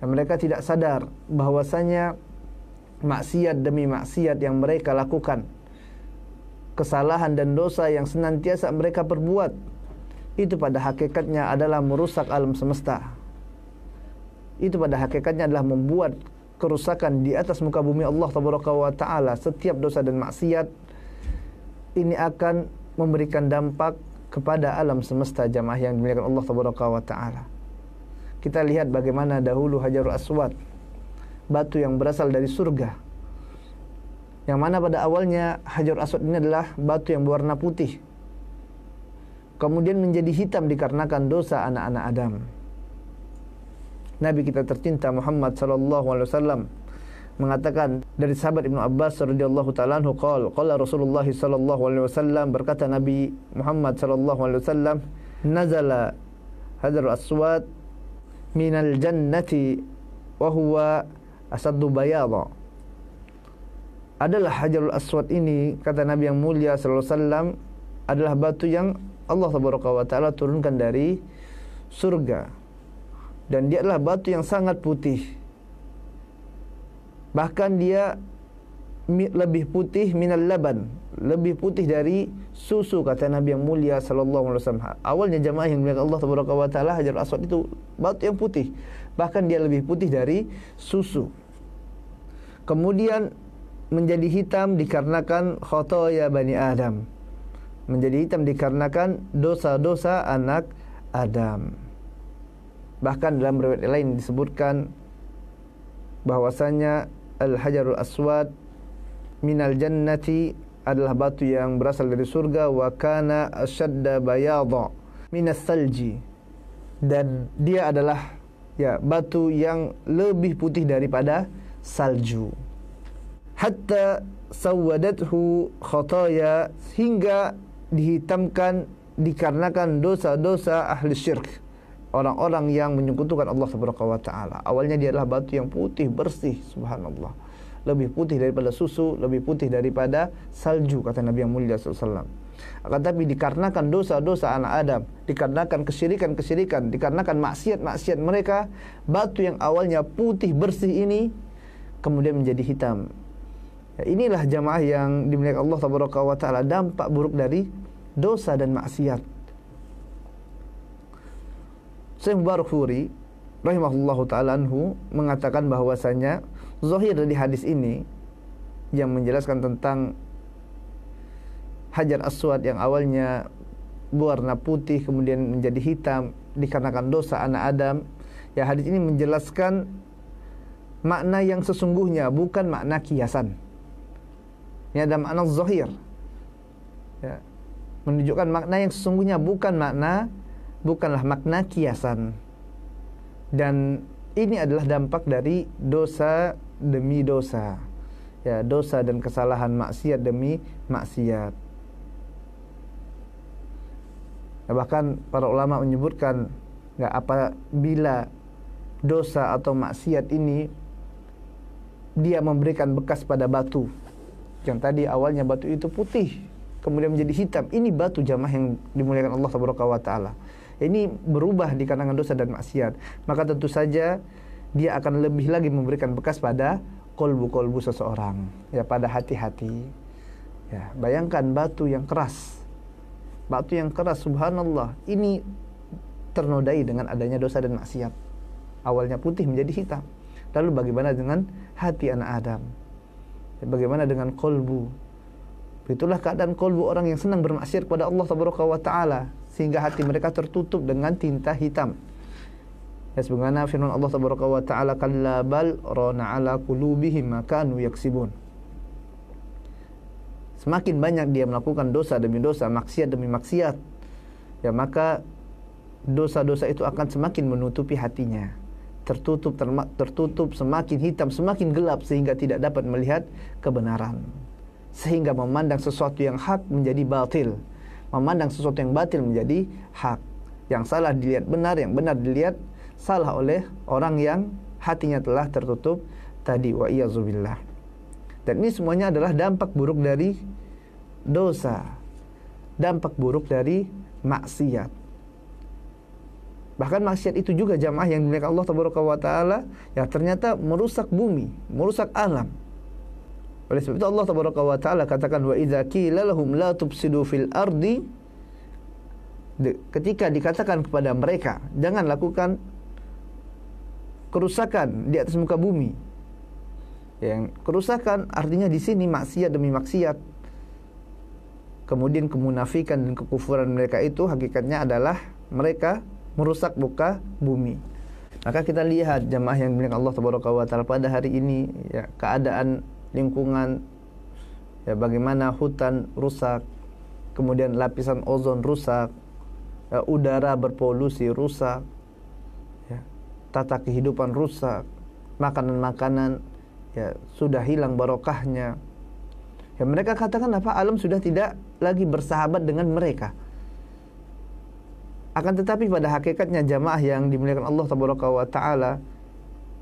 Dan mereka tidak sadar bahwasanya maksiat demi maksiat yang mereka lakukan, kesalahan dan dosa yang senantiasa mereka perbuat, itu pada hakikatnya adalah merusak alam semesta. Itu pada hakikatnya adalah membuat kerusakan di atas muka bumi Allah Tabaraka wa Ta'ala. Setiap dosa dan maksiat ini akan memberikan dampak kepada alam semesta, jamaah yang dimuliakan Allah Tabaraka wa Ta'ala. Kita lihat bagaimana dahulu Hajarul Aswad, batu yang berasal dari surga, yang mana pada awalnya Hajarul Aswad ini adalah batu yang berwarna putih, kemudian menjadi hitam dikarenakan dosa anak-anak Adam. Nabi kita tercinta Muhammad sallallahu alaihi wasallam mengatakan dari sahabat Ibnu Abbas radhiyallahu taala anhu, qala Rasulullah sallallahu alaihi wasallam, berkata Nabi Muhammad sallallahu alaihi wasallam, nazala Hajarul Aswad minal jannati wa huwa asaddu bayadha. Adalah Hajarul Aswad ini, kata Nabi yang mulia sallallahu alaihi wasallam, adalah batu yang Allah Tabaraka wa Ta'ala turunkan dari surga, dan dia adalah batu yang sangat putih. Bahkan dia lebih putih minal laban, lebih putih dari susu, kata Nabi yang mulia sallallahu alaihi wasallam. Awalnya jamaah yang dimuliakan Allah Tabaraka wa Ta'ala, Hajarul Aswad itu batu yang putih, bahkan dia lebih putih dari susu. Kemudian menjadi hitam dikarenakan khotoya Bani Adam, menjadi hitam dikarenakan dosa-dosa anak Adam. Bahkan dalam riwayat lain disebutkan bahwasanya Al-Hajarul Aswad minal jannati adalah batu yang berasal dari surga, wa kana ashadda bayadha minas salji, dan dia adalah batu yang lebih putih daripada salju. Hatta sawadathu khataya, hingga dihitamkan dikarenakan dosa-dosa ahli syirk, orang-orang yang menyekutukan Allah Subhanahu wa Ta'ala. Awalnya dia adalah batu yang putih bersih, subhanallah, lebih putih daripada susu, lebih putih daripada salju, kata Nabi yang mulia SAW. Akan tapi dikarenakan dosa-dosa anak Adam, dikarenakan kesyirikan-kesyirikan, dikarenakan maksiat-maksiat mereka, batu yang awalnya putih bersih ini kemudian menjadi hitam. Inilah jamaah yang dimuliakan Allah Subhanahu wa Ta'ala, dampak buruk dari dosa dan maksiat. Syekh Mubarakfuri rahimahullahu ta'ala anhu mengatakan bahwasanya zahir dari hadis ini yang menjelaskan tentang Hajar Aswad yang awalnya berwarna putih kemudian menjadi hitam dikarenakan dosa anak Adam, ya, hadis ini menjelaskan makna yang sesungguhnya, bukan makna kiasan. Ini ada makna zahir, ya, menunjukkan makna yang sesungguhnya, bukanlah makna kiasan. Dan ini adalah dampak dari dosa demi dosa, ya, dosa dan kesalahan, maksiat demi maksiat. Nah, bahkan para ulama menyebutkan, apabila dosa atau maksiat ini dia memberikan bekas pada batu yang tadi awalnya batu itu putih kemudian menjadi hitam, ini batu jamaah yang dimuliakan Allah Subhanahu wa Ta'ala, ini berubah dikarenakan dosa dan maksiat, maka tentu saja dia akan lebih lagi memberikan bekas pada kolbu-kolbu seseorang, ya, pada hati-hati. Ya, bayangkan batu yang keras, subhanallah, ini ternodai dengan adanya dosa dan maksiat. Awalnya putih menjadi hitam. Lalu bagaimana dengan hati anak Adam? Bagaimana dengan kolbu? Itulah keadaan kolbu orang yang senang bermaksiat kepada Allah Subhanahu wa Ta'ala, sehingga hati mereka tertutup dengan tinta hitam. Ya, sebagaimana firman Allah Subhanahu wa Ta'ala, kalla bal rana ala qulubihim ma kanu yaksibun. Semakin banyak dia melakukan dosa demi dosa, maksiat demi maksiat, ya, maka dosa-dosa itu akan semakin menutupi hatinya, tertutup, semakin hitam, semakin gelap, sehingga tidak dapat melihat kebenaran, sehingga memandang sesuatu yang hak menjadi batil, memandang sesuatu yang batil menjadi hak, yang salah dilihat benar, yang benar dilihat salah oleh orang yang hatinya telah tertutup tadi, wa iyazubillah. Dan ini semuanya adalah dampak buruk dari dosa, dampak buruk dari maksiat. Bahkan maksiat itu juga jamaah yang dimuliakan Allah tabaraka wa taala, ya ternyata merusak bumi, merusak alam. Oleh sebab itu Allah tabaraka wa taala katakan, wa idza qila lahum la tufsidu fil ardi, ketika dikatakan kepada mereka jangan lakukan kerusakan di atas muka bumi. Yang kerusakan artinya di sini maksiat demi maksiat. Kemudian kemunafikan dan kekufuran mereka itu hakikatnya adalah mereka merusak muka bumi. Maka kita lihat jamaah yang dimuliakan Allah tabaraka wa taala pada hari ini, ya, keadaan lingkungan, ya, bagaimana hutan rusak, kemudian lapisan ozon rusak, ya, udara berpolusi rusak, ya, tata kehidupan rusak, makanan-makanan, ya, sudah hilang barokahnya. Ya, mereka katakan apa? Alam sudah tidak lagi bersahabat dengan mereka. Akan tetapi pada hakikatnya jamaah yang dimuliakan Allah tabaraka wa taala,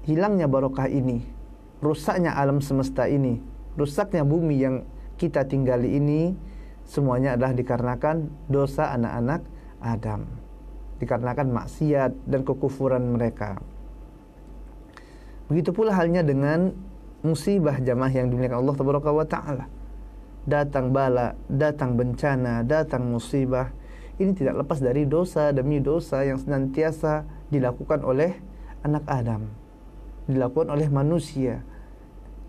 hilangnya barokah ini, rusaknya alam semesta ini, rusaknya bumi yang kita tinggali ini, semuanya adalah dikarenakan dosa anak-anak Adam, dikarenakan maksiat dan kekufuran mereka. Begitu pula halnya dengan musibah jamaah yang dimuliakan Allah tabaraka wa taala. Datang bala, datang bencana, datang musibah, ini tidak lepas dari dosa demi dosa yang senantiasa dilakukan oleh anak Adam, dilakukan oleh manusia,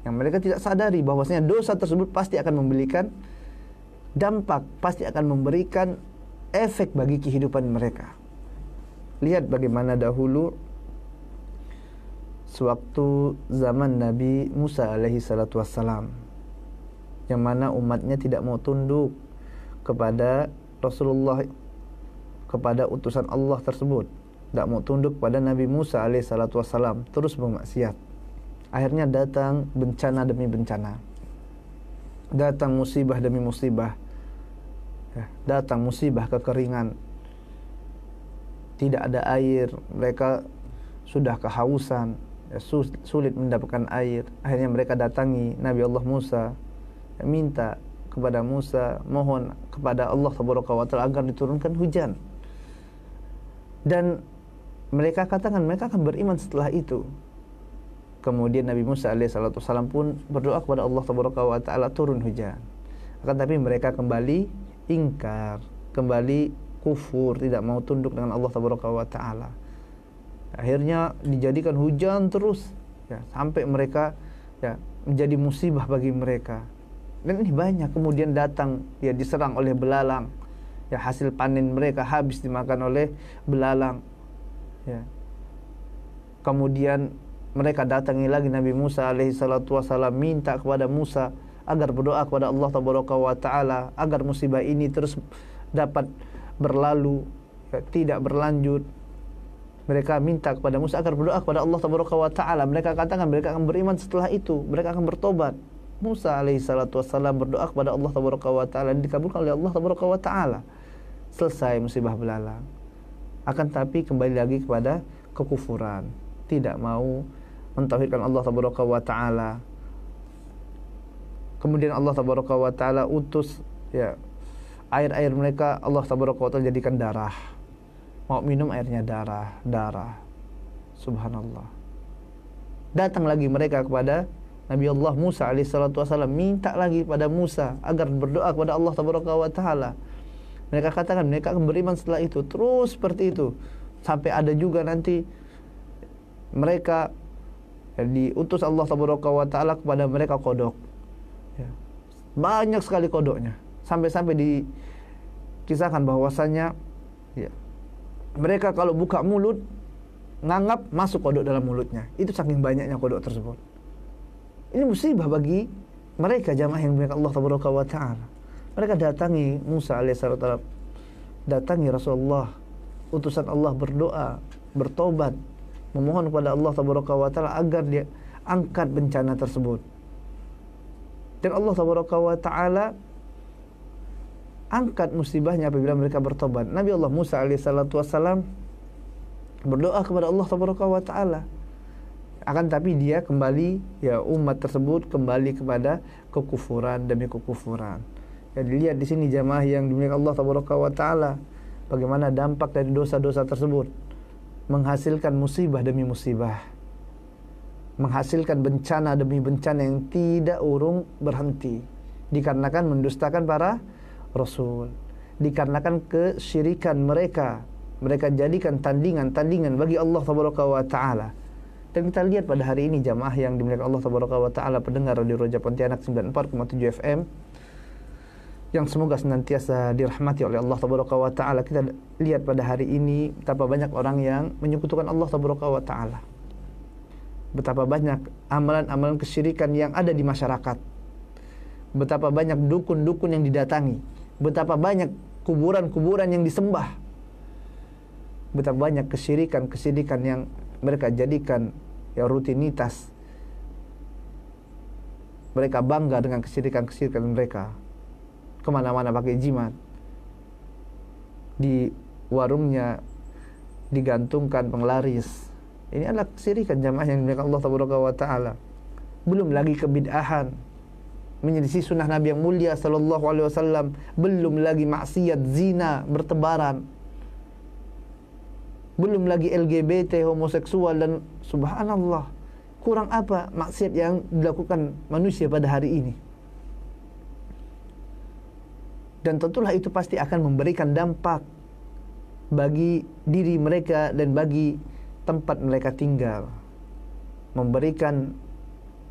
yang mereka tidak sadari bahwasanya dosa tersebut pasti akan memberikan dampak, pasti akan memberikan efek bagi kehidupan mereka. Lihat bagaimana dahulu sewaktu zaman Nabi Musa alaihi salatu wassalam, yang mana umatnya tidak mau tunduk kepada Rasulullah, kepada utusan Allah tersebut, tidak mau tunduk pada Nabi Musa alaihi salatu wassalam, terus bermaksiat. Akhirnya datang bencana demi bencana, datang musibah demi musibah, ya, datang musibah kekeringan, tidak ada air, mereka sudah kehausan, ya, sulit mendapatkan air. Akhirnya mereka datangi Nabi Allah Musa, ya, minta kepada Musa, mohon kepada Allah tabaraka wa taala agar diturunkan hujan. Dan mereka katakan mereka akan beriman setelah itu. Kemudian Nabi Musa alaihissalam pun berdoa kepada Allah tabaraka wa taala turun hujan. Akan tapi mereka kembali ingkar, kembali kufur, tidak mau tunduk dengan Allah tabaraka wa taala. Akhirnya dijadikan hujan terus, ya, sampai mereka, ya, menjadi musibah bagi mereka. Dan ini banyak. Kemudian datang, ya, diserang oleh belalang, ya, hasil panen mereka habis dimakan oleh belalang, ya. Kemudian mereka datangi lagi Nabi Musa alaihi salatu wasallam, minta kepada Musa agar berdoa kepada Allah tabaraka wa taala agar musibah ini terus dapat berlalu, ya, tidak berlanjut. Mereka minta kepada Musa agar berdoa kepada Allah tabaraka wa taala. Mereka katakan mereka akan beriman setelah itu, mereka akan bertobat. Musa alaihi salatu wassalam berdoa kepada Allah tabaraka wa taala dan dikabulkan oleh Allah tabaraka wa taala. Selesai musibah belalang. Akan tapi kembali lagi kepada kekufuran, tidak mau mentauhidkan Allah tabaraka wa taala. Kemudian Allah tabaraka wa taala utus, ya, air-air mereka Allah tabaraka wa taala jadikan darah. Mau minum airnya darah. Subhanallah. Datang lagi mereka kepada Nabi Allah Musa alaihissalatu wassalam, minta lagi pada Musa agar berdoa kepada Allah tabaraka wa taala. Mereka katakan mereka akan beriman setelah itu. Terus seperti itu sampai ada juga nanti mereka, ya, diutus Allah tabaraka wa taala kepada mereka kodok, ya, banyak sekali kodoknya, sampai-sampai dikisahkan bahwasanya, ya, mereka kalau buka mulut ngangap masuk kodok dalam mulutnya. Itu saking banyaknya kodok tersebut. Ini musibah bagi mereka jamaah yang dimuliakan Allah tabaraka wa taala. Mereka datangi Musa alaihissalam, datangi Rasulullah, utusan Allah, berdoa, bertobat, memohon kepada Allah tabaraka wa taala agar dia angkat bencana tersebut. Dan Allah tabaraka wa taala angkat musibahnya apabila mereka bertobat. Nabi Allah Musa alaihissalam berdoa kepada Allah tabaraka wa taala. Akan tapi dia kembali, ya, umat tersebut kembali kepada kekufuran demi kekufuran. Ya, dilihat di sini jamaah yang dimuliakan Allah tabaraka wa taala, bagaimana dampak dari dosa-dosa tersebut. menghasilkan musibah demi musibah, menghasilkan bencana demi bencana yang tidak urung berhenti, dikarenakan mendustakan para rasul, dikarenakan kesyirikan mereka jadikan tandingan bagi Allah Tabaraka wa Ta'ala. Dan kita lihat pada hari ini jamaah yang dimuliakan Allah Tabaraka wa Ta'ala, pendengar Radio Roja Pontianak 94,7 FM, yang semoga senantiasa dirahmati oleh Allah Tabaraka wa Ta'ala. Kita lihat pada hari ini betapa banyak orang yang menyekutukan Allah Tabaraka wa Ta'ala, betapa banyak amalan-amalan kesyirikan yang ada di masyarakat, betapa banyak dukun-dukun yang didatangi, betapa banyak kuburan-kuburan yang disembah, betapa banyak kesyirikan-kesyirikan yang mereka jadikan ya rutinitas. Mereka bangga dengan kesyirikan-kesyirikan mereka. Kemana-mana pakai jimat, di warungnya digantungkan penglaris. Ini adalah kesyirikan jamaah yang dimuliakan Allah Tabaraka wa Ta'ala. Belum lagi kebid'ahan, menyelisih sunnah Nabi yang mulia sallallahu alaihi wasallam. Belum lagi maksiat zina bertebaran. Belum lagi LGBT, homoseksual, dan subhanallah, kurang apa maksiat yang dilakukan manusia pada hari ini. Dan tentulah itu pasti akan memberikan dampak bagi diri mereka dan bagi tempat mereka tinggal, memberikan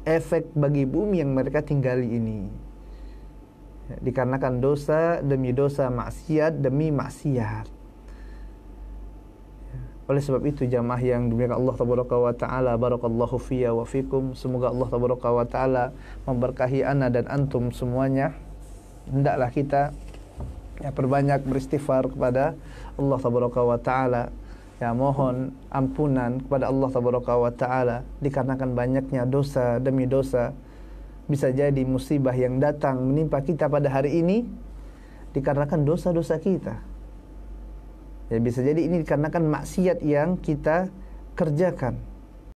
efek bagi bumi yang mereka tinggali ini, dikarenakan dosa demi dosa, maksiat demi maksiat. Oleh sebab itu jamaah yang dimuliakan Allah Tabaraka wa Ta'ala, barakallahu fiyya wa fikum, semoga Allah Tabaraka wa Ta'ala memberkahi ana dan antum semuanya. Hendaklah kita perbanyak beristighfar kepada Allah Tabaraka wa Ta'ala, mohon ampunan kepada Allah Tabaraka wa Ta'ala, dikarenakan banyaknya dosa demi dosa. Bisa jadi musibah yang datang menimpa kita pada hari ini dikarenakan dosa-dosa kita. Ya, bisa jadi ini dikarenakan maksiat yang kita kerjakan.